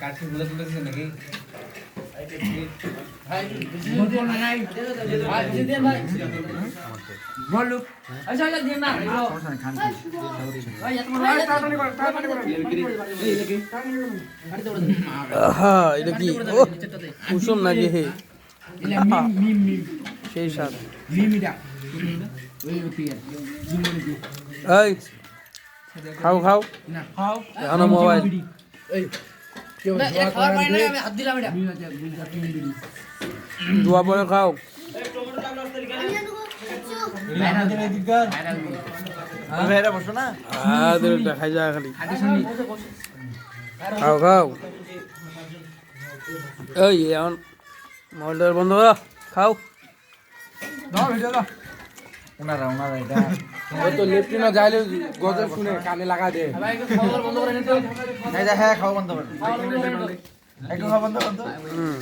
কাঠি গুলো তুলেছে নাকি ভাই বল না নাই ভাই দিন ভাই বল আচ্ছা আচ্ছা দিন না খান ভাই এত বড় তাড়াতাড়ি করে এই দেখি হ্যাঁ এটা কি কুসুম নাকি হে মিম সেই সাথ মিমিটা ওই পিয়ার জিমনি দি এই খাও খাও না খাও এখনো মোবাইল এই কেউ খাওয়ার পারে না আমি হাত দিলাম এটা দোয়া পরে খাও দেখাই যায় খালি খাও খাও এই এখন মোবাইলটা বন্ধ করো খাও ওনারা এটা ওই তো লেফটিনা যাইলে গজল শুনে কানে লাগা দে ভাই খাওয়া বন্ধ করে নিতে হ্যাঁ খাওয়া বন্ধ করে একটু খাওয়া বন্ধ করো হুম